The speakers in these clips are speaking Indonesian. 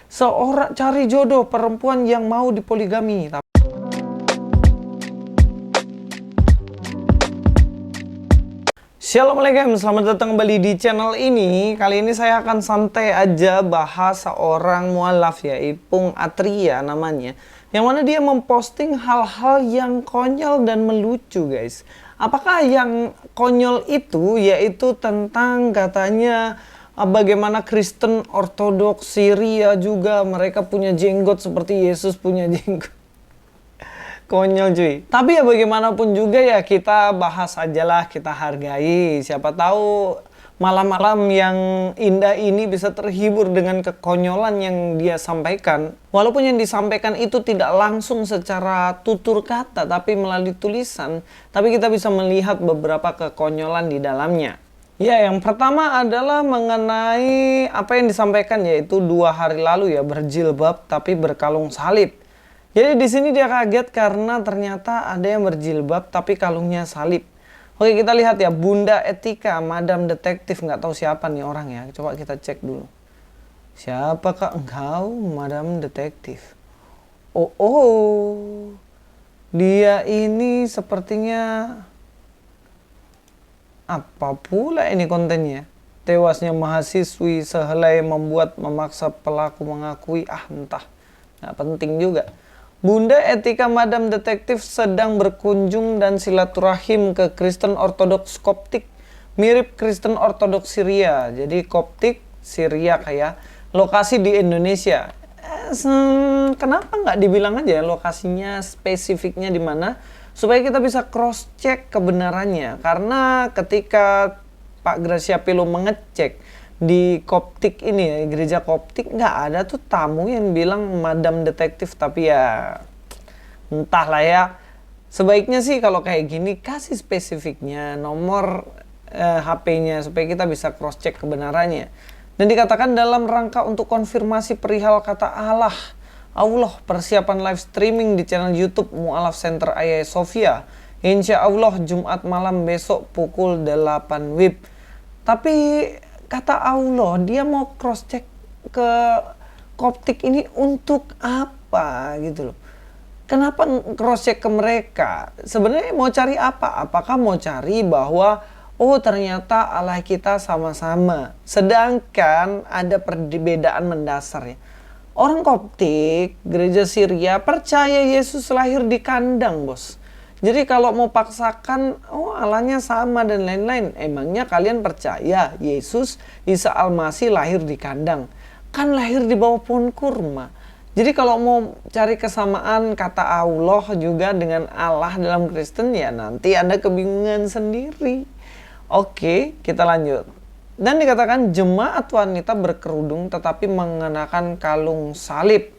seorang cari jodoh perempuan yang mau dipoligami. Assalamualaikum, selamat datang kembali di channel ini. Kali ini saya akan santai aja bahas seorang mualaf ya, Ipung Atria namanya. Yang mana dia memposting hal-hal yang konyol dan melucu guys. Apakah yang konyol itu? Yaitu tentang katanya bagaimana Kristen Ortodoks Syria juga mereka punya jenggot seperti Yesus punya jenggot. Konyol cuy. Tapi ya bagaimanapun juga ya kita bahas aja lah, kita hargai. Siapa tahu malam-malam yang indah ini bisa terhibur dengan kekonyolan yang dia sampaikan. Walaupun yang disampaikan itu tidak langsung secara tutur kata, tapi melalui tulisan. Tapi kita bisa melihat beberapa kekonyolan di dalamnya. Ya, yang pertama adalah mengenai apa yang disampaikan, yaitu 2 hari lalu ya, berjilbab tapi berkalung salib. Jadi di sini dia kaget karena ternyata ada yang berjilbab tapi kalungnya salib. Oke, kita lihat ya, Bunda Etika, Madam Detektif, nggak tahu siapa nih orang ya. Coba kita cek dulu. Siapakah engkau, Madam Detektif? Oh, dia ini sepertinya apa pula ini kontennya? Tewasnya mahasiswi sehelai membuat memaksa pelaku mengakui, entah, nggak penting juga. Bunda Etika Madam Detektif sedang berkunjung dan silaturahim ke Kristen Ortodoks Koptik, mirip Kristen Ortodoks Syria. Jadi Koptik, Syria kayak lokasi di Indonesia. Kenapa nggak dibilang aja lokasinya, spesifiknya di mana, supaya kita bisa cross check kebenarannya. Karena ketika Pak Gracia Pilo mengecek di Koptik ini ya, gereja Koptik, nggak ada tuh tamu yang bilang Madam Detektif. Tapi ya entahlah ya, sebaiknya sih kalau kayak gini kasih spesifiknya, nomor HP-nya, supaya kita bisa cross check kebenarannya. Dan dikatakan dalam rangka untuk konfirmasi perihal kata Allah, persiapan live streaming di channel YouTube Mu'alaf Center Hagia Sophia, insya Allah Jumat malam besok pukul 8 WIB. Tapi kata Allah, dia mau cross check ke Koptik ini untuk apa gitu loh. Kenapa cross check ke mereka? Sebenarnya mau cari apa? Apakah mau cari bahwa ternyata Allah kita sama-sama, sedangkan ada perbedaan mendasar ya. Orang Koptik, gereja Syria percaya Yesus lahir di kandang, bos. Jadi kalau mau paksakan, Allahnya sama dan lain-lain. Emangnya kalian percaya Yesus Isa Al-Masih lahir di kandang? Kan lahir di bawah pohon kurma. Jadi kalau mau cari kesamaan kata Allah juga dengan Allah dalam Kristen, ya nanti Anda kebingungan sendiri. Oke, kita lanjut. Dan dikatakan jemaat wanita berkerudung tetapi mengenakan kalung salib.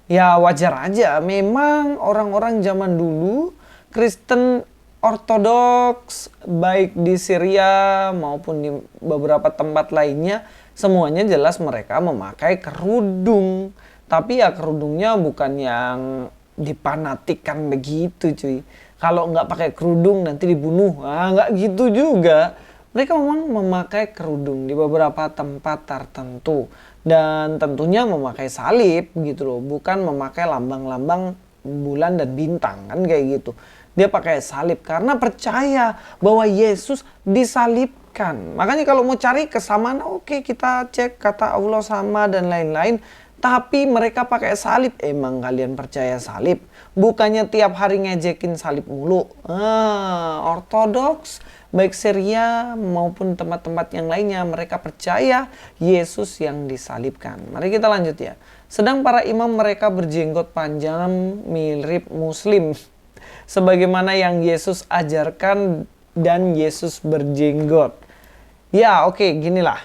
Ya wajar aja, memang orang-orang zaman dulu Kristen Ortodoks baik di Syria maupun di beberapa tempat lainnya, semuanya jelas mereka memakai kerudung. Tapi ya kerudungnya bukan yang dipanatikan begitu cuy. Kalau nggak pakai kerudung nanti dibunuh, nggak gitu juga. Mereka memang memakai kerudung di beberapa tempat tertentu. Dan tentunya memakai salib gitu loh, bukan memakai lambang-lambang bulan dan bintang kan kayak gitu. Dia pakai salib karena percaya bahwa Yesus disalibkan. Makanya kalau mau cari kesamaan, oke, kita cek kata Allah sama dan lain-lain. Tapi mereka pakai salib. Emang kalian percaya salib? Bukannya tiap hari ngejekin salib mulu. Ortodoks, baik Syria maupun tempat-tempat yang lainnya, mereka percaya Yesus yang disalibkan. Mari kita lanjut ya. Sedang para imam mereka berjenggot panjang mirip Muslim, sebagaimana yang Yesus ajarkan dan Yesus berjenggot. Ya oke, ginilah.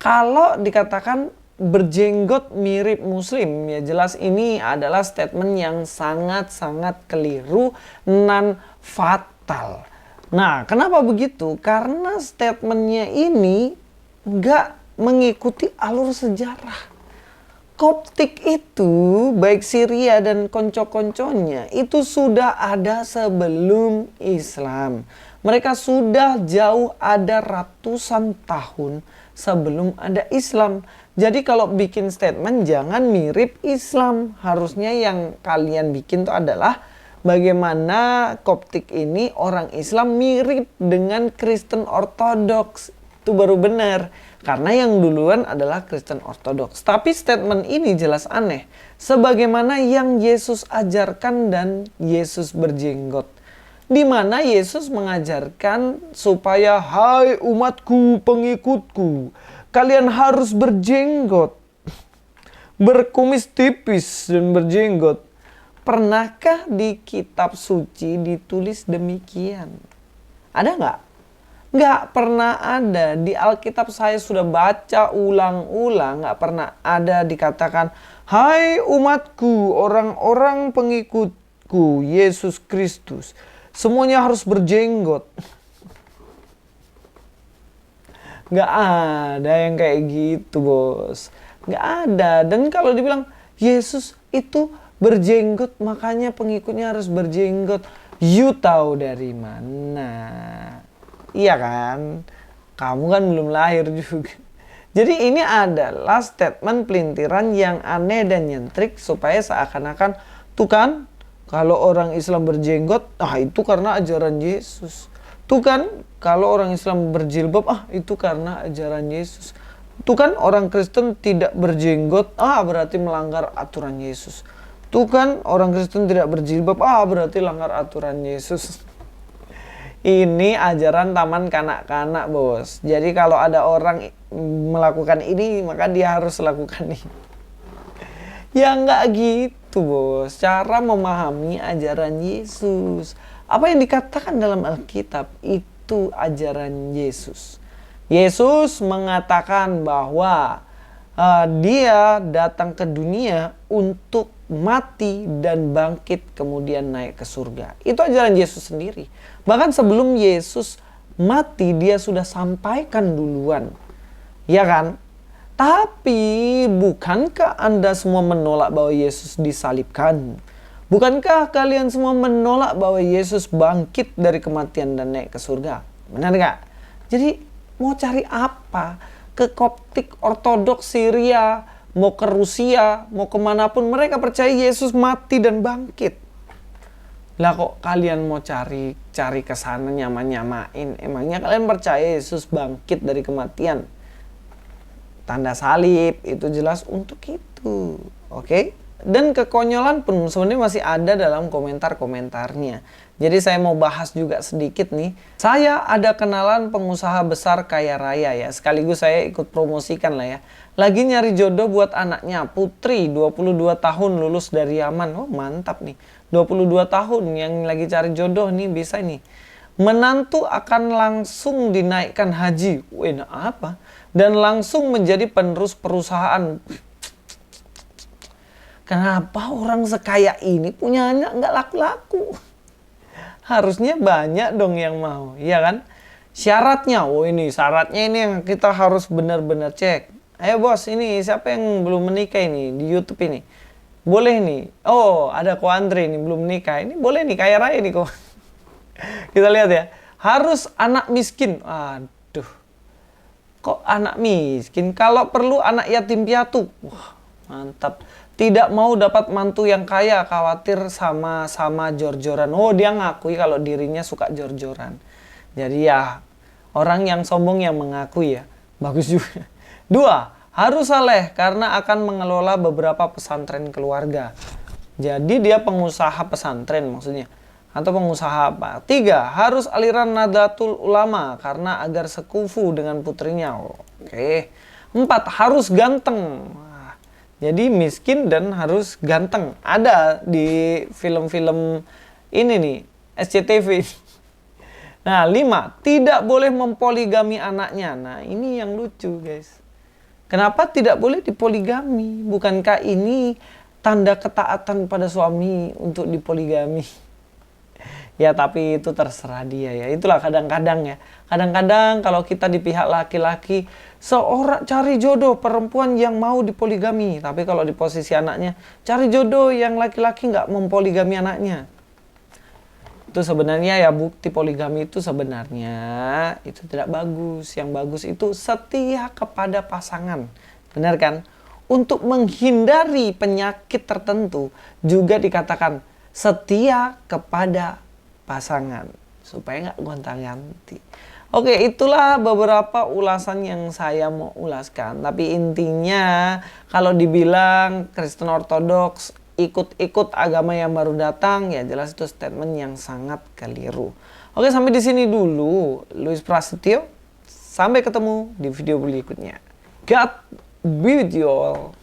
Kalau dikatakan berjenggot mirip Muslim, ya jelas ini adalah statement yang sangat-sangat keliru dan fatal. Nah, kenapa begitu? Karena statementnya ini nggak mengikuti alur sejarah. Koptik itu, baik Syria dan konco-konconya, itu sudah ada sebelum Islam. Mereka sudah jauh ada ratusan tahun sebelum ada Islam. Jadi kalau bikin statement jangan mirip Islam. Harusnya yang kalian bikin tuh adalah bagaimana Koptik ini orang Islam mirip dengan Kristen Ortodoks. Itu baru benar. Karena yang duluan adalah Kristen Ortodoks. Tapi statement ini jelas aneh. Sebagaimana yang Yesus ajarkan dan Yesus berjenggot. Di mana Yesus mengajarkan supaya, hai umatku, pengikutku, kalian harus berjenggot, berkumis tipis dan berjenggot. Pernahkah di kitab suci ditulis demikian? Ada nggak? Nggak pernah ada. Di Alkitab saya sudah baca ulang-ulang, nggak pernah ada dikatakan, hai umatku, orang-orang pengikutku, Yesus Kristus, semuanya harus berjenggot. Nggak ada yang kayak gitu, bos. Nggak ada. Dan kalau dibilang Yesus itu berjenggot, makanya pengikutnya harus berjenggot. You tahu dari mana? Iya kan? Kamu kan belum lahir juga. Jadi ini adalah statement pelintiran yang aneh dan nyentrik supaya seakan-akan, tuh kan, kalau orang Islam berjenggot, itu karena ajaran Yesus. Tuh kan, kalau orang Islam berjilbab, itu karena ajaran Yesus. Tuh kan, orang Kristen tidak berjenggot, berarti melanggar aturan Yesus. Tuh kan, orang Kristen tidak berjilbab, berarti langgar aturan Yesus. Ini ajaran taman kanak-kanak, bos. Jadi kalau ada orang melakukan ini, maka dia harus lakukan ini. Ya nggak gitu, bos. Cara memahami ajaran Yesus. Apa yang dikatakan dalam Alkitab itu ajaran Yesus. Yesus mengatakan bahwa dia datang ke dunia untuk mati dan bangkit kemudian naik ke surga. Itu ajaran Yesus sendiri. Bahkan sebelum Yesus mati dia sudah sampaikan duluan. Ya kan? Tapi bukankah Anda semua menolak bahwa Yesus disalibkan? Bukankah kalian semua menolak bahwa Yesus bangkit dari kematian dan naik ke surga? Benar nggak? Jadi mau cari apa? Ke Koptik Ortodoks Syria, mau ke Rusia, mau kemanapun, mereka percaya Yesus mati dan bangkit. Lah kok kalian mau cari ke sana nyamain? Emangnya kalian percaya Yesus bangkit dari kematian? Tanda salib itu jelas untuk itu. Oke? Dan kekonyolan pun sebenarnya masih ada dalam komentar-komentarnya. Jadi saya mau bahas juga sedikit nih. Saya ada kenalan pengusaha besar kaya raya ya. Sekaligus saya ikut promosikan lah ya. Lagi nyari jodoh buat anaknya, Putri, 22 tahun, lulus dari Yaman. Oh mantap nih. 22 tahun yang lagi cari jodoh nih bisa nih. Menantu akan langsung dinaikkan haji. Wih, apa? Dan langsung menjadi penerus perusahaan. Kenapa orang sekaya ini punya anak nggak laku-laku? Harusnya banyak dong yang mau, ya kan? Syaratnya, syaratnya ini yang kita harus benar-benar cek. Ayo bos, ini siapa yang belum menikah ini di YouTube ini? Boleh nih. Oh, ada Ko Andre ini belum menikah. Ini boleh nih, kaya raya nih kok. Kita lihat ya. Harus anak miskin. Aduh. Kok anak miskin? Kalau perlu anak yatim piatu. Wah, mantap. Tidak mau dapat mantu yang kaya, khawatir sama jor-joran. Oh, dia ngakui kalau dirinya suka jor-joran. Jadi ya, orang yang sombong yang mengakui ya. Bagus juga. 2, harus saleh karena akan mengelola beberapa pesantren keluarga. Jadi dia pengusaha pesantren maksudnya. Atau pengusaha apa. 3, harus aliran Nahdlatul Ulama karena agar sekufu dengan putrinya. Oke. 4, harus ganteng. Jadi miskin dan harus ganteng. Ada di film-film ini nih, SCTV. Nah, 5, tidak boleh mempoligami anaknya. Nah, ini yang lucu, guys. Kenapa tidak boleh dipoligami? Bukankah ini tanda ketaatan pada suami untuk dipoligami? Ya, tapi itu terserah dia ya. Itulah kadang-kadang ya. Kadang-kadang kalau kita di pihak laki-laki, seorang cari jodoh perempuan yang mau dipoligami. Tapi kalau di posisi anaknya, cari jodoh yang laki-laki nggak mempoligami anaknya. Itu sebenarnya ya bukti poligami itu sebenarnya itu tidak bagus. Yang bagus itu setia kepada pasangan. Benar kan? Untuk menghindari penyakit tertentu juga dikatakan setia kepada pasangan. Supaya nggak gonta-ganti. Oke, itulah beberapa ulasan yang saya mau ulaskan. Tapi intinya kalau dibilang Kristen Ortodoks ikut-ikut agama yang baru datang, ya jelas itu statement yang sangat keliru. Oke, sampai di sini dulu. Luis Prasetyo. Sampai ketemu di video berikutnya. God be with you all.